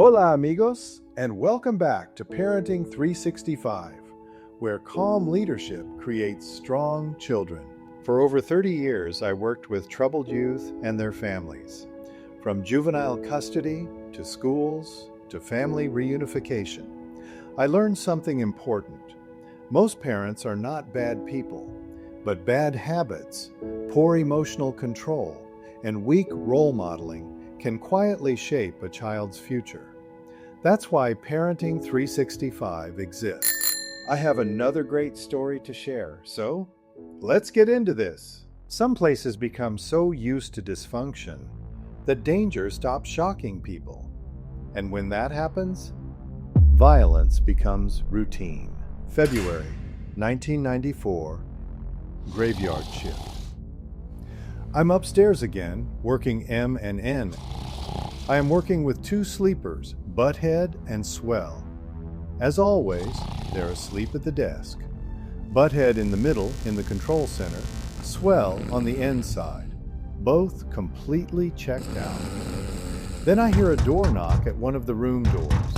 Hola amigos, and welcome back to Parenting 365, where calm leadership creates strong children. For over 30 years, I worked with troubled youth and their families, from juvenile custody to schools to family reunification. I learned something important. Most parents are not bad people, but bad habits, poor emotional control, and weak role modeling can quietly shape a child's future. That's why Parenting 365 exists. I have another great story to share, so let's get into this. Some places become so used to dysfunction that danger stops shocking people. And when that happens, violence becomes routine. February 1994, graveyard shift. I'm upstairs again, working M and N. I am working with two sleepers, Butthead and Swell. As always, they're asleep at the desk. Butthead in the middle in the control center, Swell on the end side, both completely checked out. Then I hear a door knock at one of the room doors.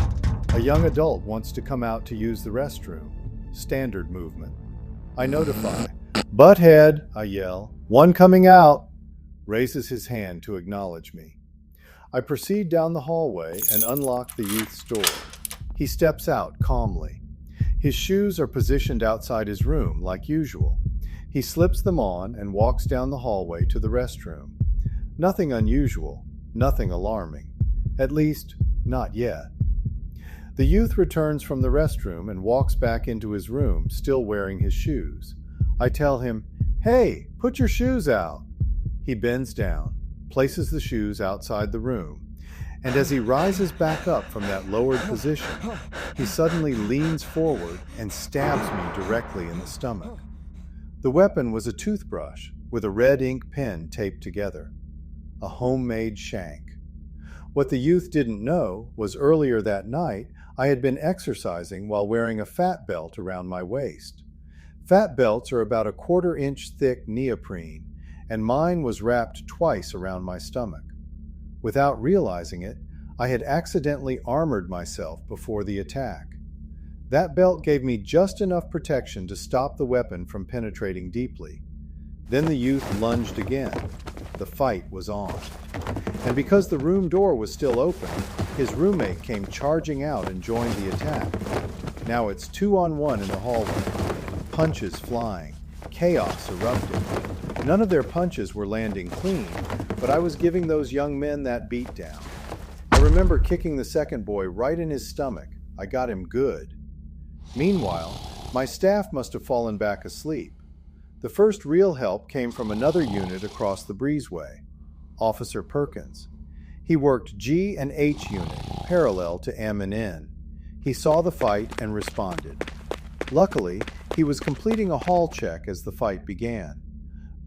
A young adult wants to come out to use the restroom. Standard movement. I notify. Butthead, I yell. One coming out. Raises his hand to acknowledge me. I proceed down the hallway and unlock the youth's door. He steps out calmly. His shoes are positioned outside his room like usual. He slips them on and walks down the hallway to the restroom. Nothing unusual, nothing alarming. At least, not yet. The youth returns from the restroom and walks back into his room, still wearing his shoes. I tell him, "Hey, put your shoes out." He bends down, places the shoes outside the room, and as he rises back up from that lowered position, he suddenly leans forward and stabs me directly in the stomach. The weapon was a toothbrush with a red ink pen taped together. A homemade shank. What the youth didn't know was earlier that night, I had been exercising while wearing a fat belt around my waist. Fat belts are about a 1/4 inch thick neoprene, and mine was wrapped twice around my stomach. Without realizing it, I had accidentally armored myself before the attack. That belt gave me just enough protection to stop the weapon from penetrating deeply. Then the youth lunged again. The fight was on. And because the room door was still open, his roommate came charging out and joined the attack. Now it's 2-on-1 in the hallway. Punches flying. Chaos erupted. None of their punches were landing clean, but I was giving those young men that beatdown. I remember kicking the second boy right in his stomach. I got him good. Meanwhile, my staff must have fallen back asleep. The first real help came from another unit across the breezeway, Officer Perkins. He worked G and H unit, parallel to M and N. He saw the fight and responded. Luckily, he was completing a hall check as the fight began.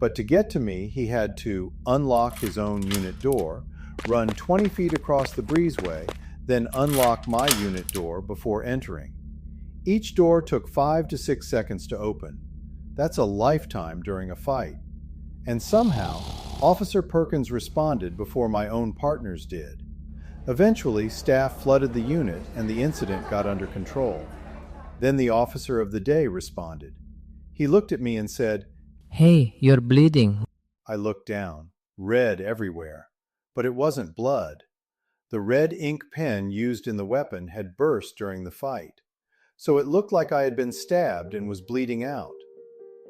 But to get to me, he had to unlock his own unit door, run 20 feet across the breezeway, then unlock my unit door before entering. Each door took 5 to 6 seconds to open. That's a lifetime during a fight. And somehow, Officer Perkins responded before my own partners did. Eventually, staff flooded the unit and the incident got under control. Then the officer of the day responded. He looked at me and said, "Hey, you're bleeding." I looked down, red everywhere, but it wasn't blood. The red ink pen used in the weapon had burst during the fight, so it looked like I had been stabbed and was bleeding out.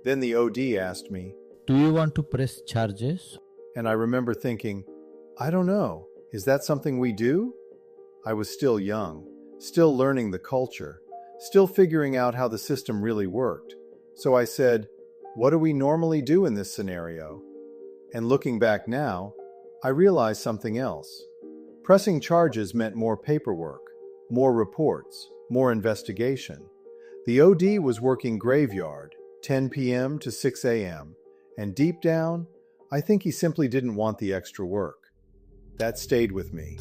Then the OD asked me, "Do you want to press charges?" And I remember thinking, I don't know, is that something we do? I was still young, still learning the culture, still figuring out how the system really worked. So I said, what do we normally do in this scenario? And looking back now, I realized something else. Pressing charges meant more paperwork, more reports, more investigation. The OD was working graveyard, 10 p.m. to 6 a.m., and deep down, I think he simply didn't want the extra work. That stayed with me,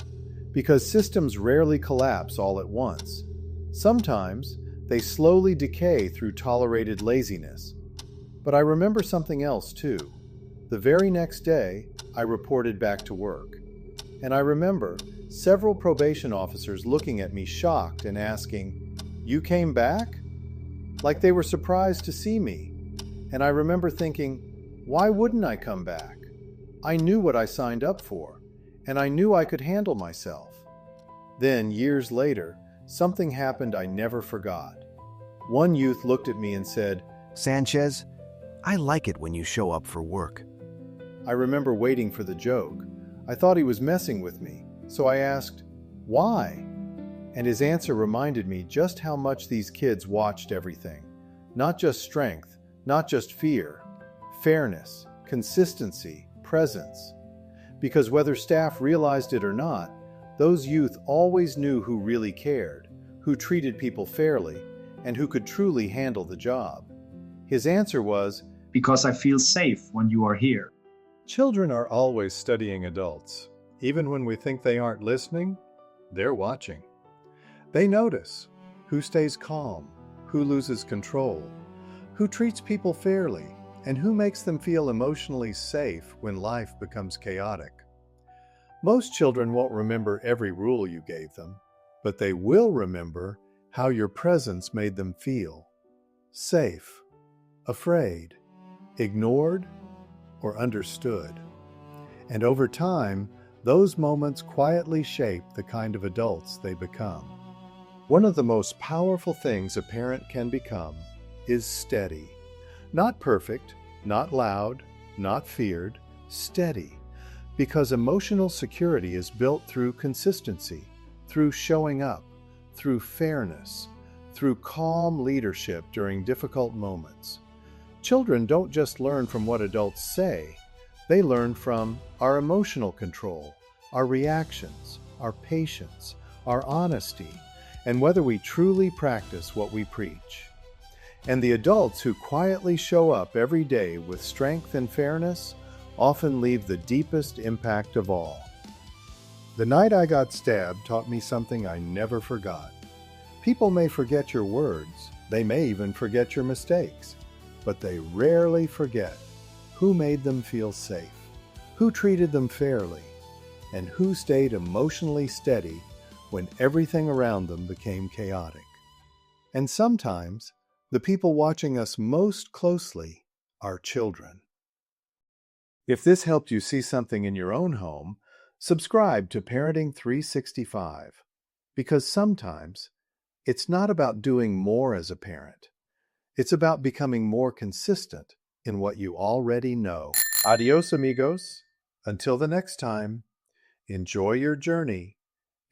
because systems rarely collapse all at once. Sometimes, they slowly decay through tolerated laziness. But I remember something else too. The very next day, I reported back to work. And I remember several probation officers looking at me shocked and asking, "You came back?" Like they were surprised to see me. And I remember thinking, why wouldn't I come back? I knew what I signed up for, and I knew I could handle myself. Then, years later, something happened I never forgot. One youth looked at me and said, "Sanchez, I like it when you show up for work." I remember waiting for the joke. I thought he was messing with me, so I asked, "Why?" And his answer reminded me just how much these kids watched everything. Not just strength, not just fear, fairness, consistency, presence. Because whether staff realized it or not, those youth always knew who really cared, who treated people fairly, and who could truly handle the job. His answer was, "Because I feel safe when you are here." children are always studying adults. Even when we think they aren't listening, they're watching. They notice who stays calm, who loses control, who treats people fairly, and who makes them feel emotionally safe when life becomes chaotic. Most children won't remember every rule you gave them, but they will remember how your presence made them feel safe, afraid, ignored, or understood. And over time, those moments quietly shape the kind of adults they become. One of the most powerful things a parent can become is steady. Not perfect, not loud, not feared, steady. Because emotional security is built through consistency, through showing up, through fairness, through calm leadership during difficult moments. Children don't just learn from what adults say, they learn from our emotional control, our reactions, our patience, our honesty, and whether we truly practice what we preach. And the adults who quietly show up every day with strength and fairness often leave the deepest impact of all. The night I got stabbed taught me something I never forgot. People may forget your words, they may even forget your mistakes, but they rarely forget who made them feel safe, who treated them fairly, and who stayed emotionally steady when everything around them became chaotic. And sometimes, the people watching us most closely are children. If this helped you see something in your own home, subscribe to Parenting 365, because sometimes it's not about doing more as a parent. It's about becoming more consistent in what you already know. Adios, amigos. Until the next time, enjoy your journey,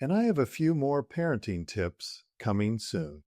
and I have a few more parenting tips coming soon.